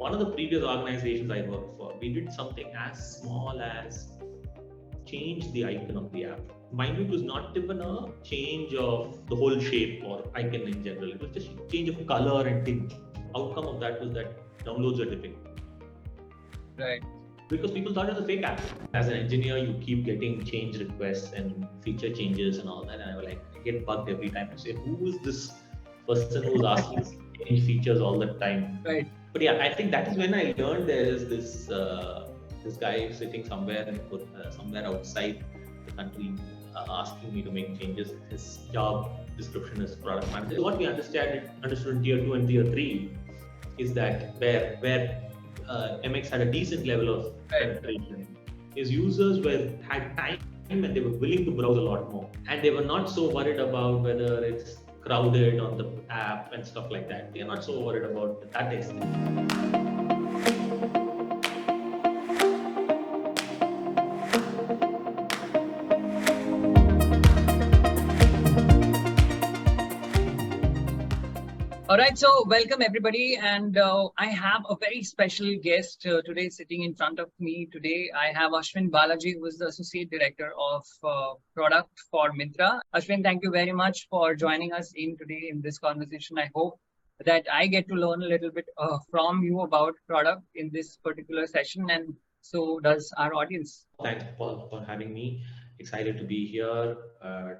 One of the previous organizations I worked for, we did something as small as change the icon of the app. Mind you, it was not even a change of the whole shape or icon in general. It was just a change of color and tint. Outcome of that was that downloads are dipping. Right. Because people thought it was a fake app. As an engineer, you keep getting change requests and feature changes and all that. And I was like, I get bugged every time. I say, who is this person who's asking to change features all the time? Right. But yeah, I think that is when I learned there is this this guy sitting somewhere somewhere outside the country asking me to make changes. His job description is product manager. What we understood in tier 2 and tier 3 is that where MX had a decent level of penetration, his users had time and they were willing to browse a lot more, and they were not so worried about whether it's crowded on the app and stuff like that. They're not so worried about that extent. All right, so welcome everybody, and I have a very special guest today sitting in front of me today. I have Ashwin Balaji, who is the Associate Director of Product for Myntra. Ashwin, thank you very much for joining us today in this conversation. I hope that I get to learn a little bit from you about product in this particular session, and so does our audience. Thanks, Paul, for having me. Excited to be here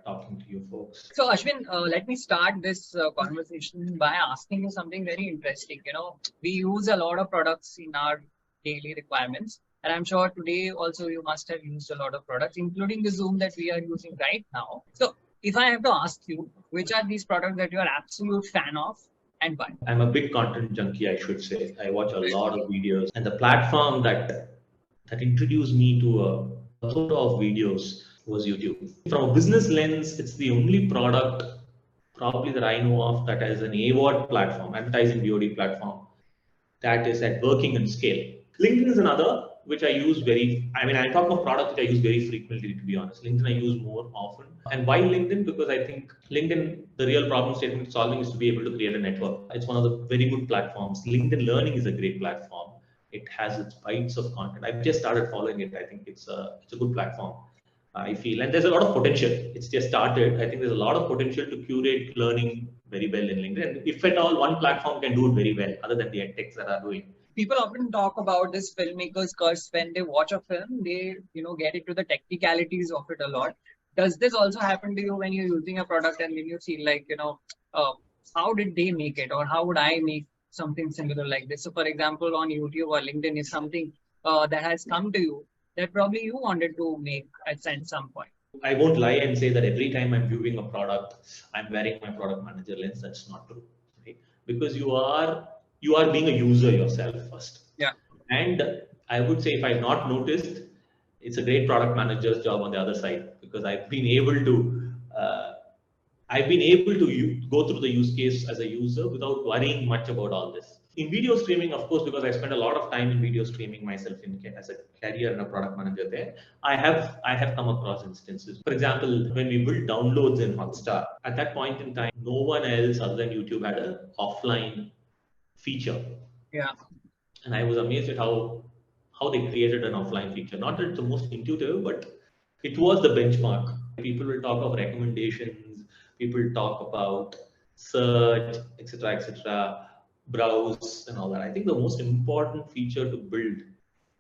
talking to you folks. So Ashwin, let me start this conversation by asking you something very interesting. You know, we use a lot of products in our daily requirements, and I'm sure today also you must have used a lot of products, including the Zoom that we are using right now. So if I have to ask you, which are these products that you are absolute fan of and why? I'm a big content junkie, I should say. I watch a lot of videos, and the platform that introduced me to a plethora of videos was YouTube. From a business lens, it's the only product probably that I know of that has an AWOD platform, advertising VOD platform, that is at working and scale. LinkedIn is another which I use I talk of product which I use very frequently, to be honest. LinkedIn I use more often. And why LinkedIn? Because I think LinkedIn, the real problem statement it's solving is to be able to create a network. It's one of the very good platforms. LinkedIn Learning is a great platform. It has its bites of content. I've just started following it. I think it's a good platform, I feel. And there's a lot of potential. It's just started. I think there's a lot of potential to curate learning very well in LinkedIn. And if at all, one platform can do it very well, other than the edtechs that are doing. People often talk about this filmmaker's curse. When they watch a film, they get into the technicalities of it a lot. Does this also happen to you when you're using a product and when you feel like, how did they make it, or how would I make something similar like this? So for example, on YouTube or LinkedIn is something that has come to you that probably you wanted to make at some point. I won't lie and say that every time I'm viewing a product, I'm wearing my product manager lens. That's not true, right? Because you are being a user yourself first. Yeah. And I would say if I've not noticed, it's a great product manager's job on the other side, because I've been able to go through the use case as a user without worrying much about all this. In video streaming, of course, because I spend a lot of time in video streaming myself as a career and a product manager there, I have come across instances. For example, when we built downloads in Hotstar, at that point in time, no one else other than YouTube had an offline feature. Yeah. And I was amazed at how they created an offline feature. Not that it's the most intuitive, but it was the benchmark. People will talk of recommendations, people talk about search, etc., browse and all that. I think the most important feature to build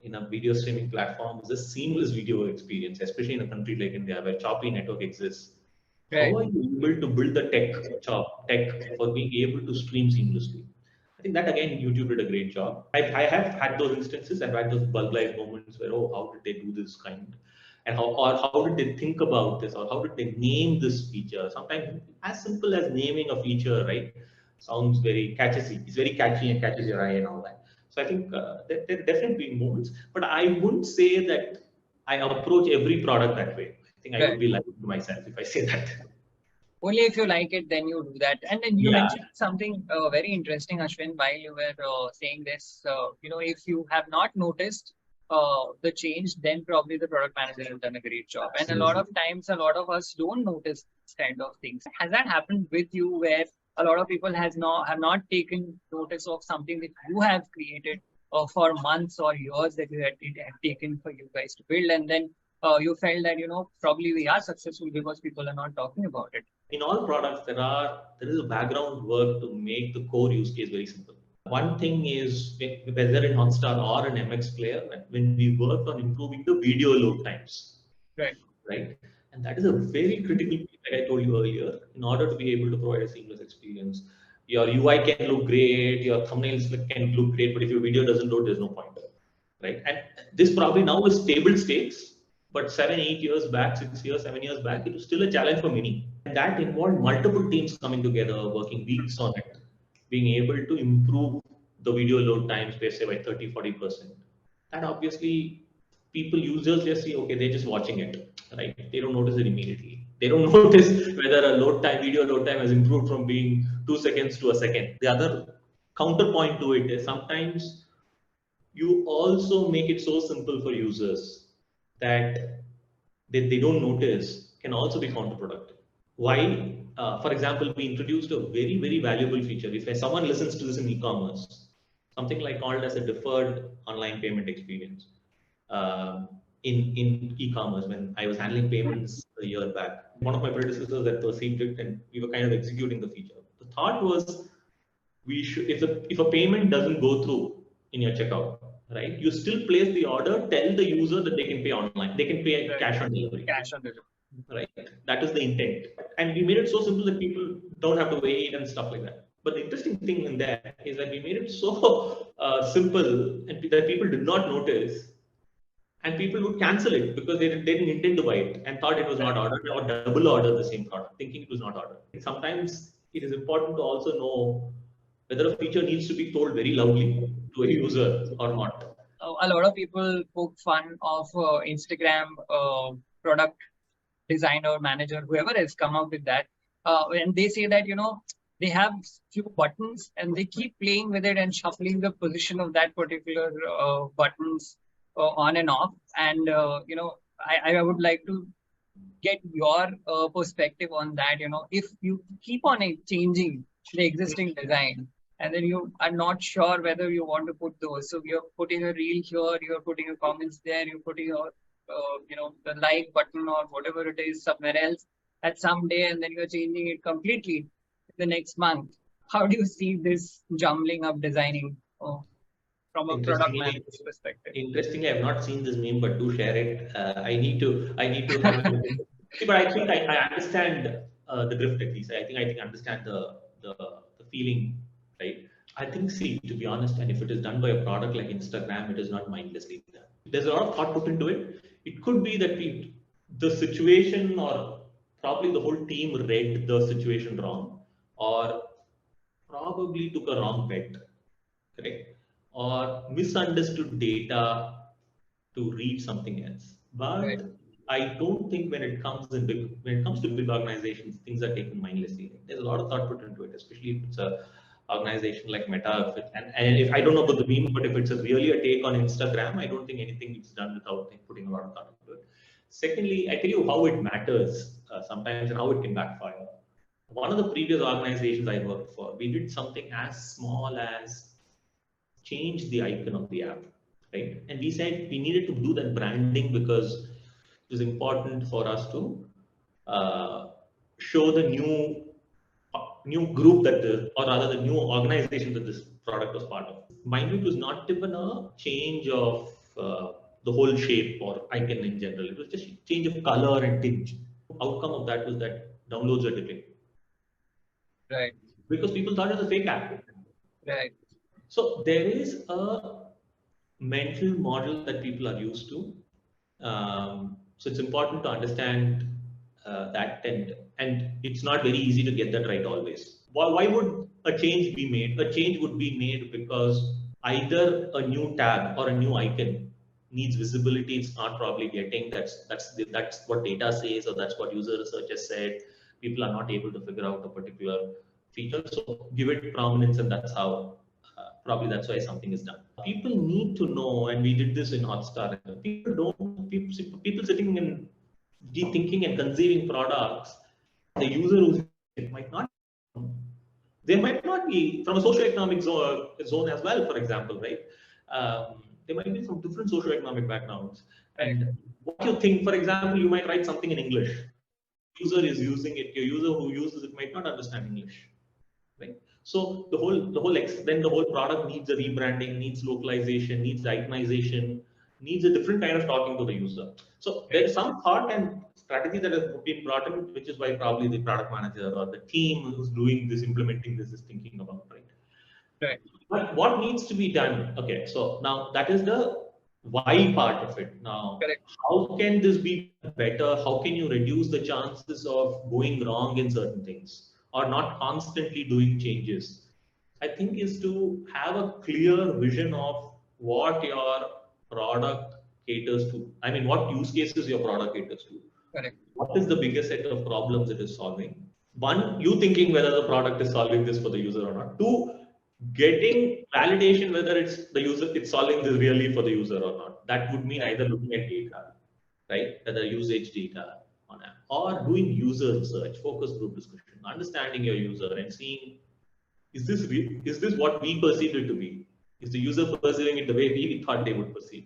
in a video streaming platform is a seamless video experience, especially in a country like India where choppy network exists. Right. How are you able to build the tech for being able to stream seamlessly? I think that again, YouTube did a great job. I have had those instances. I've had those bug-like moments where, how did they do this kind? And how did they think about this, or how did they name this feature? Sometimes as simple as naming a feature, right? Sounds very catchy. It's very catchy and catches your eye and all that. So I think there are definitely moments, but I wouldn't say that I approach every product that way. I think I would be lying to myself if I say that. Only if you like it, then you do that. And then you mentioned something very interesting, Ashwin, while you were saying this. If you have not noticed the change, then probably the product manager has done a great job. And a lot of times, a lot of us don't notice this kind of things. Has that happened with you, where a lot of people have not taken notice of something that you have created for months or years that it had taken for you guys to build, and then you felt that probably we are successful because people are not talking about it? In all products, there is a background work to make the core use case very simple. One thing is, whether in Hotstar or an MX player, when we worked on improving the video load times, Right. right? And that is a very critical piece, like I told you earlier, in order to be able to provide a seamless experience. Your UI can look great, your thumbnails can look great, but if your video doesn't load, there's no point, right? And this probably now is table stakes, but 7, 8 years back, 6 years, 7 years back, it was still a challenge for many. And that involved multiple teams coming together, working weeks on it, being able to improve the video load times, say by 30, 40%. And obviously, users just see, okay, they're just watching it, right? They don't notice it immediately. They don't notice whether a video load time has improved from being 2 seconds to a second. The other counterpoint to it is sometimes you also make it so simple for users that they don't notice can also be counterproductive. Why? For example, we introduced a very, very valuable feature. If someone listens to this in e-commerce, something like called as a deferred online payment experience. In e-commerce, when I was handling payments a year back, one of my predecessors had perceived it, and we were kind of executing the feature. The thought was, we should, if a payment doesn't go through in your checkout, right, you still place the order, tell the user that they can pay online, they can pay cash on delivery. Cash on delivery. Right, that is the intent, and we made it so simple that people don't have to wait and stuff like that. But the interesting thing in there is that we made it so simple and that people did not notice, and people would cancel it because they didn't intend to buy it and thought it was not ordered, or double order the same product thinking it was not ordered. Sometimes it is important to also know whether a feature needs to be told very loudly to a user or not. A lot of people poke fun of Instagram product designer, manager, whoever has come up with that, and they say that they have few buttons and they keep playing with it and shuffling the position of that particular buttons on and off. And I would like to get your perspective on that. If you keep on changing the existing design, and then you are not sure whether you want to put those, so you're putting a reel here, you're putting your comments there, you're putting your the like button or whatever it is somewhere else at some day, and then you're changing it completely the next month. How do you see this jumbling up designing from a product manager's perspective? Interestingly, I've not seen this meme, but do share it. I need to have a look. See, but I think I understand the drift at least. I think I understand the feeling, right? I think, see, to be honest, and if it is done by a product like Instagram, it is not mindlessly done. There's a lot of thought put into it. It could be that the situation, or probably the whole team read the situation wrong, or probably took a wrong bet, correct? Or misunderstood data to read something else. But right. I don't think when it comes to big organizations, things are taken mindlessly. There's a lot of thought put into it, especially if it's a organization like Meta. And if I don't know about the meme, but if it's really a take on Instagram, I don't think anything is done without putting a lot of thought into it. Secondly, I tell you how it matters sometimes and how it can backfire. One of the previous organizations I worked for, we did something as small as change the icon of the app, right? And we said we needed to do that branding because it was important for us to show the new group or rather the new organization that this product was part of. Mind you, it was not even a change of the whole shape or icon in general. It was just a change of color and tinge. Outcome of that was that downloads are dipping. Right. Because people thought it was a fake app. Right. So there is a mental model that people are used to. So it's important to understand that, and it's not very easy to get that right always. Why would a change be made? A change would be made because either a new tab or a new icon needs visibility. It's not probably getting. That's what data says, or that's what user research has said. People are not able to figure out a particular feature, so give it prominence, and that's how. Probably that's why something is done. People need to know, and we did this in Hotstar. People sitting and thinking and conceiving products. The user who might not. There might not be from a socioeconomic zone as well, for example, right? They might be from different socioeconomic backgrounds. And what you think, for example, you might write something in English. User is using it. Your user who uses it might not understand English, right? So then the whole product needs a rebranding, needs localization, needs itemization, needs a different kind of talking to the user. So there is some thought and strategy that has been brought in, which is why probably the product manager or the team who's doing this, implementing this, is thinking about, right? Right. But what needs to be done? Okay, so now that is the why part of it. Now, Correct. how can this be better? How can you reduce the chances of going wrong in certain things or not constantly doing changes? I think is to have a clear vision of what your product caters to. I mean, what use cases your product caters to. Correct. What is the biggest set of problems it is solving? One, you thinking whether the product is solving this for the user or not. Two, getting validation whether it's solving this really for the user or not. That would mean either looking at data, right? Whether usage data on app, or doing user research, focus group discussion, understanding your user and seeing is this what we perceive it to be? Is the user perceiving it the way we thought they would perceive,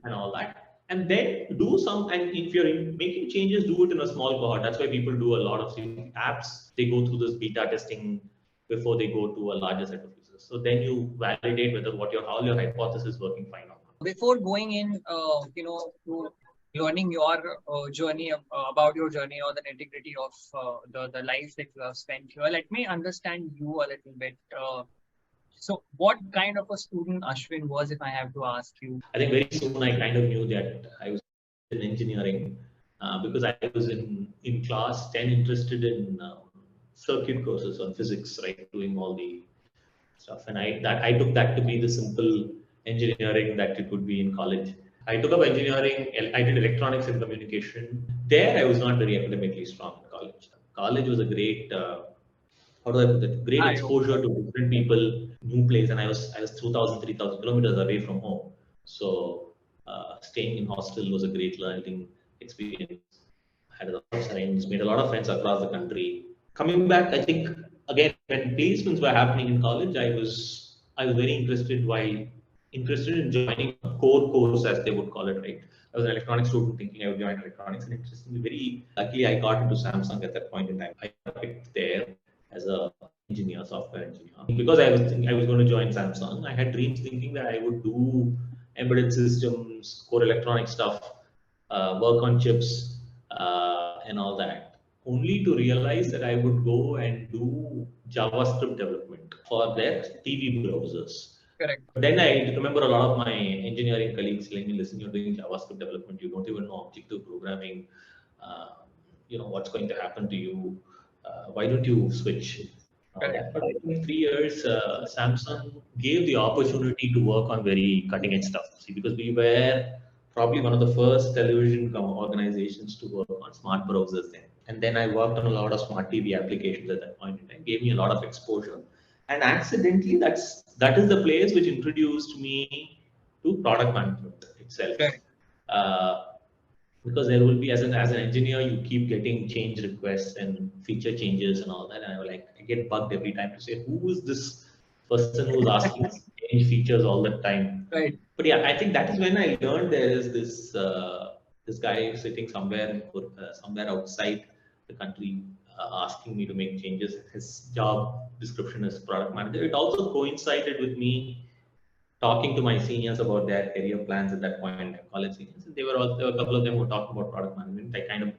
and all that? And then do some, and if you're making changes, do it in a small cohort. That's why people do a lot of apps. They go through this beta testing before they go to a larger set of users. So then you validate whether how your hypothesis is working fine or not. Before going in, to learning your journey about your journey or the nitty-gritty of the life that you have spent here, let me understand you a little bit. So what kind of a student Ashwin was, if I have to ask you? I think very soon I kind of knew that I was in engineering because I was in class 10 interested in circuit courses on physics, right? Doing all the stuff. And I took that to be the simple engineering that it would be in college. I took up engineering. I did electronics and communication. There, I was not very academically strong in college. College was a great, how do I put it? Great exposure to different people, new place. And I was 2,000, 3,000 kilometers away from home. So staying in hostel was a great learning experience. I had a lot of friends, made a lot of friends across the country. Coming back, I think again when placements were happening in college, I was very interested in joining a core course, as they would call it, right? I was an electronics student thinking I would join electronics, and interestingly, very luckily, I got into Samsung at that point in time. I picked there as a software engineer, because I was going to join Samsung. I had dreams thinking that I would do embedded systems, core electronic stuff, work on chips, and all that, only to realize that I would go and do JavaScript development for their TV browsers. Correct. Then I remember a lot of my engineering colleagues telling me, listen, you're doing JavaScript development, you don't even know objective programming, what's going to happen to you, why don't you switch? But I think 3 years, Samsung gave the opportunity to work on very cutting edge stuff. See, because we were probably one of the first television organizations to work on smart browsers then. And then I worked on a lot of smart TV applications at that point in time. Gave me a lot of exposure. And accidentally, that is the place which introduced me to product management itself. Because there will be, as an engineer, you keep getting change requests and feature changes and all that. And I get bugged every time to say, who is this person who's asking to change features all the time? Right. But yeah, I think that is when I learned there is this guy sitting somewhere outside the country asking me to make changes. His job description is product manager. It also coincided with me talking to my seniors about their career plans at that point, college seniors. And there were a couple of them who talked about product management. I kind of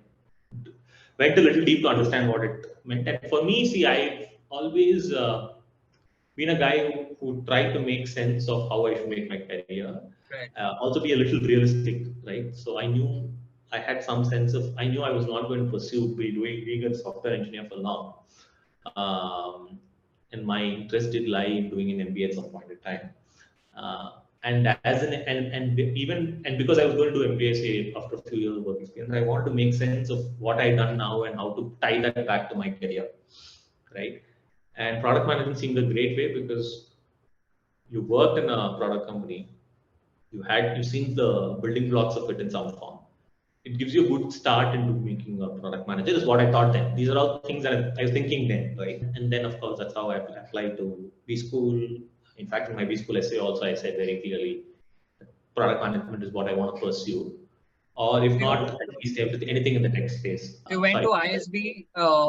went a little deep to understand what it meant. And for me, see, I've always been a guy who tried to make sense of how I should make my career. Also be a little realistic, right? So I knew I had some sense of, I knew I was not going to being a software engineer for long. And my interest did lie in doing an MBA at some point in time. And because I was going to do MBA, say, after a few years of work experience, I wanted to make sense of what I've done now and how to tie that back to my career, right? And product management seemed a great way because you worked in a product company, you've seen the building blocks of it in some form. It gives you a good start into making a product manager, is what I thought then. These are all things that I was thinking then, right? And then, of course, that's how I applied to B school, In fact, in my B school essay also, I said very clearly, product management is what I want to pursue. Or if not, at least anything in the tech space. You went to ISB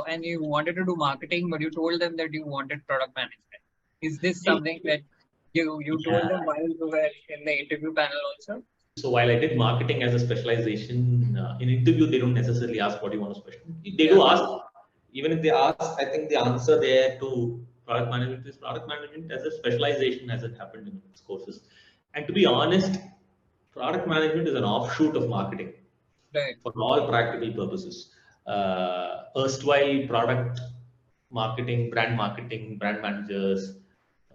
and you wanted to do marketing, but you told them that you wanted product management. Is this something that you told them while you were in the interview panel also? So while I did marketing as a specialization, in interview, they don't necessarily ask what you want to specialize. They do ask, even if they ask, I think the answer there to product management is product management as a specialization as it happened in these courses. And to be honest, product management is an offshoot of marketing for all practical purposes. Erstwhile product marketing, brand managers,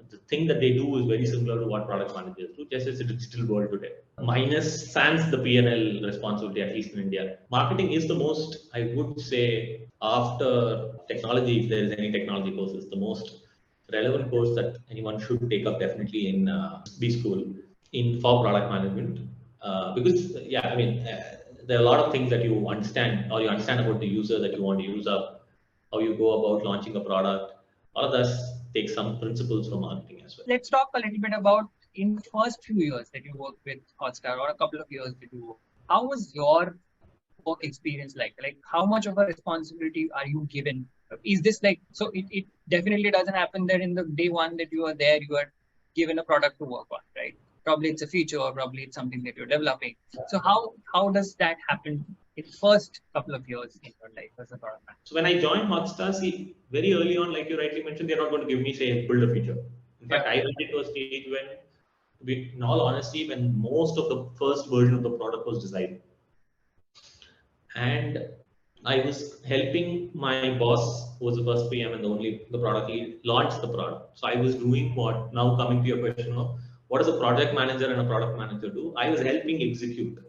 the thing that they do is very similar to what product managers do, just as a digital world today. Minus sans the P&L responsibility, at least in India. Marketing is the most, I would say, after technology, if there is any technology courses, the most relevant course that anyone should take up definitely in B school for product management. Because, there are a lot of things that you understand, or you understand about the user that you want to use up, how you go about launching a product. All of this take some principles from marketing as well. Let's talk a little bit about in the first few years that you worked with Hotstar, or a couple of years that you worked. How was your work experience like? Like, how much of a responsibility are you given? Is this like, so it definitely doesn't happen that in the day one that you are there, you are given a product to work on, right? Probably it's a feature, or probably it's something that you're developing. So how does that happen in the first couple of years in your life as a product manager? So when I joined Hotstar, see, very early on, like you rightly mentioned, they're not going to give me, say, build a feature. In fact, I went into a stage when, in all honesty, when most of the first version of the product was designed. And I was helping my boss, who was the first PM and the product lead, launch the product. So I was doing what, now coming to your question of what does a project manager and a product manager do? I was helping execute,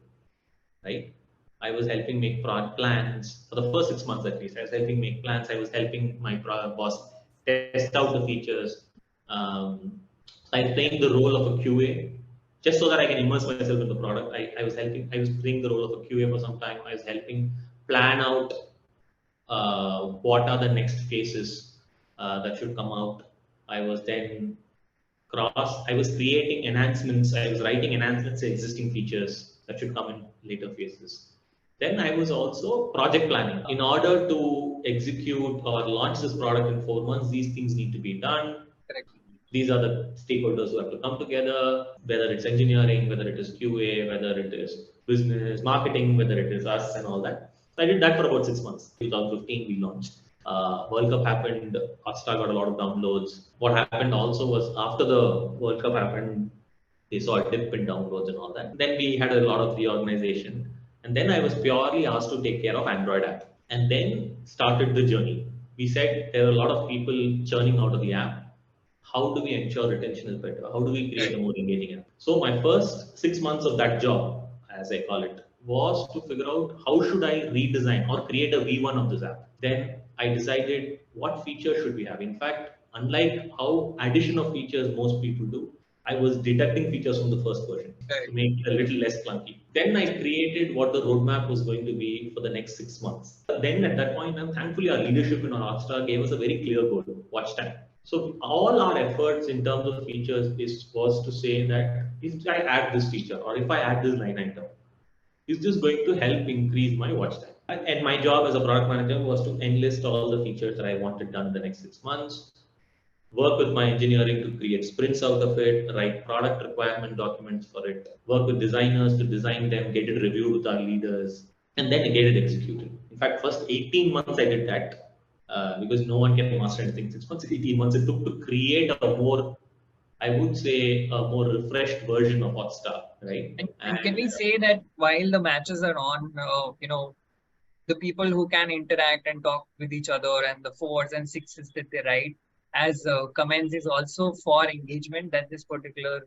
right? I was helping make product plans for the first 6 months at least. I was helping make plans. I was helping my boss test out the features. I playing the role of a QA just so that I can immerse myself in the product. I was playing the role of a QA for some time. I was helping plan out what are the next phases that should come out. I was then I was creating enhancements. I was writing enhancements to existing features that should come in later phases. Then I was also project planning. In order to execute or launch this product in 4 months, these things need to be done. These are the stakeholders who have to come together, whether it's engineering, whether it is QA, whether it is business, marketing, whether it is us and all that. So I did that for about 6 months. 2015, we launched. World Cup happened, Hotstar got a lot of downloads. What happened also was after the World Cup happened, they saw a dip in downloads and all that. Then we had a lot of reorganization. And then I was purely asked to take care of Android app. And then started the journey. We said there are a lot of people churning out of the app. How do we ensure retention is better? How do we create a more engaging app? So my first 6 months of that job, as I call it, was to figure out how should I redesign or create a V1 of this app. Then I decided what features should we have. In fact, unlike how addition of features most people do, I was deducting features from the first version to make it a little less clunky. Then I created what the roadmap was going to be for the next 6 months. Then at that point, thankfully our leadership in our Hotstar gave us a very clear goal, watch time. So all our efforts in terms of features was to say that if I add this feature or if I add this line item, is this going to help increase my watch time? And my job as a product manager was to enlist all the features that I wanted done in the next 6 months, work with my engineering to create sprints out of it, write product requirement documents for it, work with designers to design them, get it reviewed with our leaders, and then get it executed. In fact, first 18 months I did that because no one can master anything. 6 months, 18 months it took to create a more, I would say, a more refreshed version of Hotstar, right? And can we say that while the matches are on, the people who can interact and talk with each other and the 4s and 6s that they write as comments is also for engagement that this particular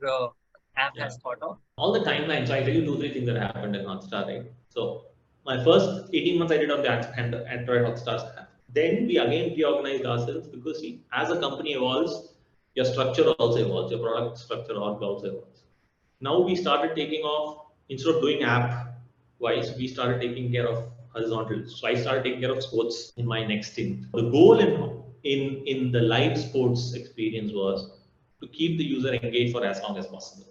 app has thought of? All the timelines. So I tell you 2-3 things that happened in Hotstar, right? So my first 18 months I did on the Android Hotstar app. Then we again reorganized ourselves because see, as a company evolves, your structure also evolves, your product structure also evolves. Now we started taking off, instead of doing app wise, we started taking care of horizontal. So I started taking care of sports in my next stint. The goal in the live sports experience was to keep the user engaged for as long as possible.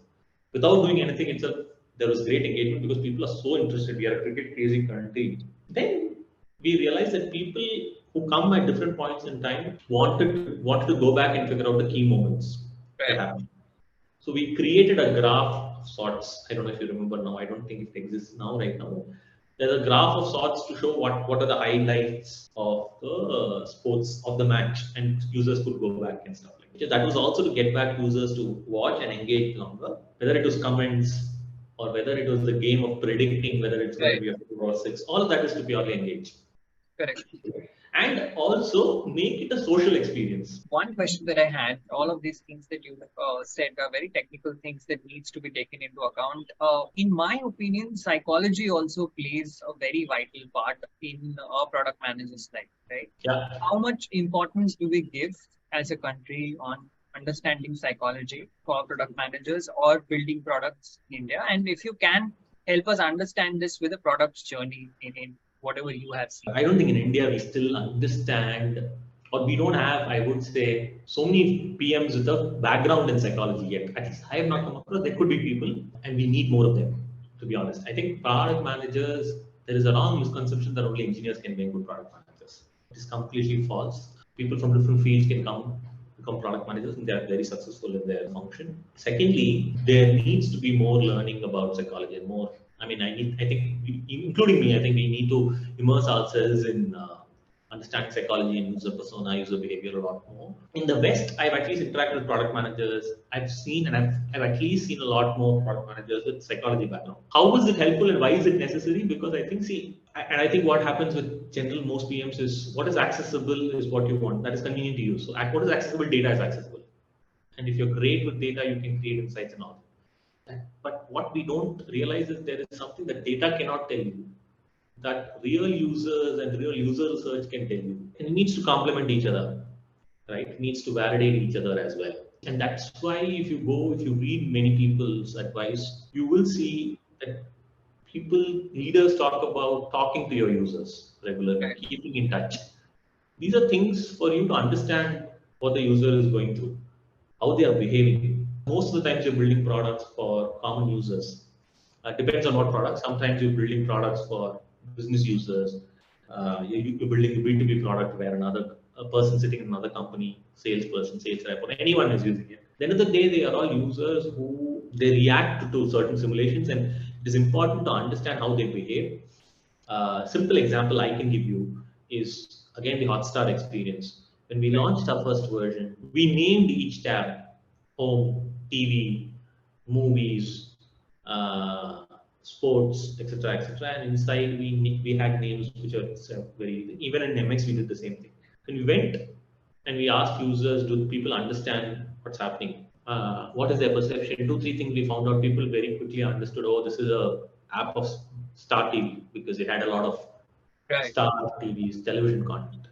Without doing anything itself, there was great engagement because people are so interested. We are a cricket crazy country. Then we realized that people who come at different points in time wanted to go back and figure out the key moments that happened. So we created a graph of sorts. I don't know if you remember now. I don't think it exists now, right now. There's a graph of sorts to show what are the highlights of the sports of the match, and users could go back and stuff like that. That was also to get back users to watch and engage longer, whether it was comments or whether it was the game of predicting whether it's going to be a 4 or 6. All of that is to purely engage. Correct. And also make it a social experience. One question that I had, all of these things that you said are very technical things that needs to be taken into account. In my opinion, psychology also plays a very vital part in a product manager's life, right? Yeah. How much importance do we give as a country on understanding psychology for product managers or building products in India? And if you can help us understand this with a product's journey in whatever you have seen. I don't think in India we still understand, or we don't have, I would say, so many PMs with a background in psychology yet. At least I have not come across. There could be people, and we need more of them, to be honest. I think product managers, there is a wrong misconception that only engineers can make good product managers. It is completely false. People from different fields can become product managers, and they are very successful in their function. Secondly, there needs to be more learning about psychology and more. I mean, including me, I think we need to immerse ourselves in understanding psychology and user persona, user behavior a lot more. In the West, I've at least interacted with product managers. I've seen and I've at least seen a lot more product managers with psychology background. How is it helpful and why is it necessary? Because I think what happens with most PMs is what is accessible is what you want. That is convenient to use. So what is accessible? Data is accessible. And if you're great with data, you can create insights and all. But what we don't realize is there is something that data cannot tell you, that real users and real user research can tell you. And it needs to complement each other, right? It needs to validate each other as well. And that's why if you read many people's advice, you will see that leaders talk about talking to your users regularly, keeping in touch. These are things for you to understand what the user is going through, how they are behaving. Most of the times you're building products for common users. Depends on what products. Sometimes you're building products for business users. You're building a B2B product where a person sitting in another company, salesperson, sales rep, or anyone is using it. At the end of the day, they are all users who they react to certain simulations, and it is important to understand how they behave. Simple example I can give you is again the Hotstar experience. When we launched our first version, we named each tab home, TV, movies, sports, etc., etc. And inside we had names which are very. Even in MX we did the same thing. When we went and we asked users, do people understand what's happening? What is their perception? 2-3 things we found out. People very quickly understood. Oh, this is a app of Star TV because it had a lot of Star TV's television content.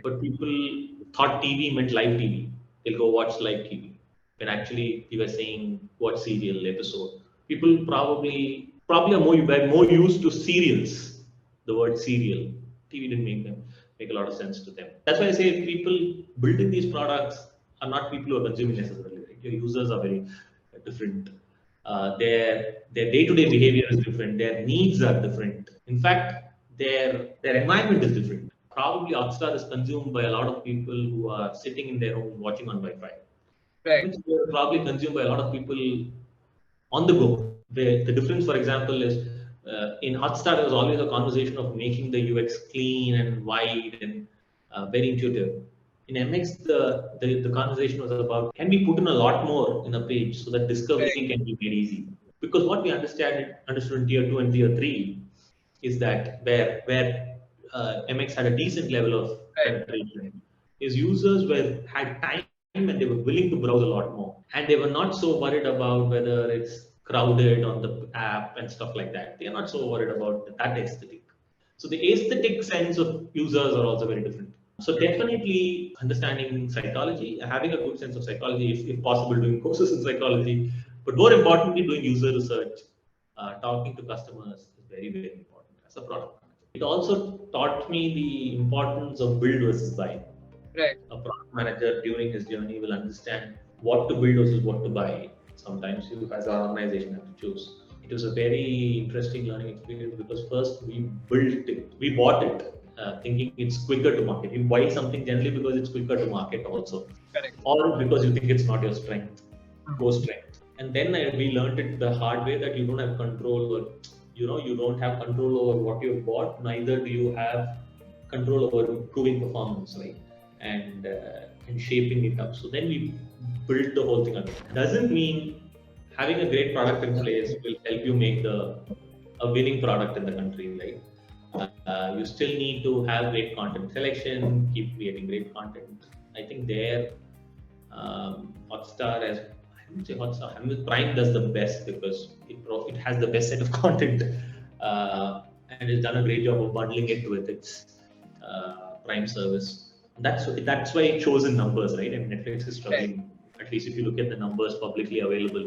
But people thought TV meant live TV. They'll go watch live TV. When actually we were saying watch serial episode. People probably are more used to serials. The word serial. TV didn't make a lot of sense to them. That's why I say people building these products are not people who are consuming necessarily. Right? Your users are very different. Their day-to-day behavior is different. Their needs are different. In fact, their environment is different. Probably Hotstar is consumed by a lot of people who are sitting in their home watching on Wi-Fi. Which are probably consumed by a lot of people on the go. The difference, for example, is in Hotstar there was always a conversation of making the UX clean and wide and very intuitive. In MX, the conversation was about, can we put in a lot more in a page so that discovery can be made easy? Because what we understood in tier 2 and tier 3 is that where MX had a decent level of penetration, is users had time and they were willing to browse a lot more, and they were not so worried about whether it's crowded on the app and stuff like that. They are not so worried about that aesthetic. So the aesthetic sense of users are also very different. So definitely understanding psychology, having a good sense of psychology, if possible, doing courses in psychology, but more importantly, doing user research, talking to customers is very, very important as a product manager. It also taught me the importance of build versus buy. A product manager during his journey will understand what to build versus what to buy. Sometimes you, as an organization, have to choose. It was a very interesting learning experience because first we built it, we bought it, thinking it's quicker to market. You buy something generally because it's quicker to market also, Correct. or because you think it's not your strength, core Mhm. strength. And then we learned it the hard way that you don't have control over, you don't have control over what you've bought, neither do you have control over improving performance, right? And shaping it up. So then we built the whole thing again. Doesn't mean having a great product in place will help you make a winning product in the country, right? You still need to have great content selection, keep creating great content. I think there, Hotstar, as I would say Hotstar, I mean, Prime does the best because it has the best set of content, and it's done a great job of bundling it with its Prime service. That's why it shows in numbers, right? I mean, Netflix is Right. struggling. At least if you look at the numbers publicly available,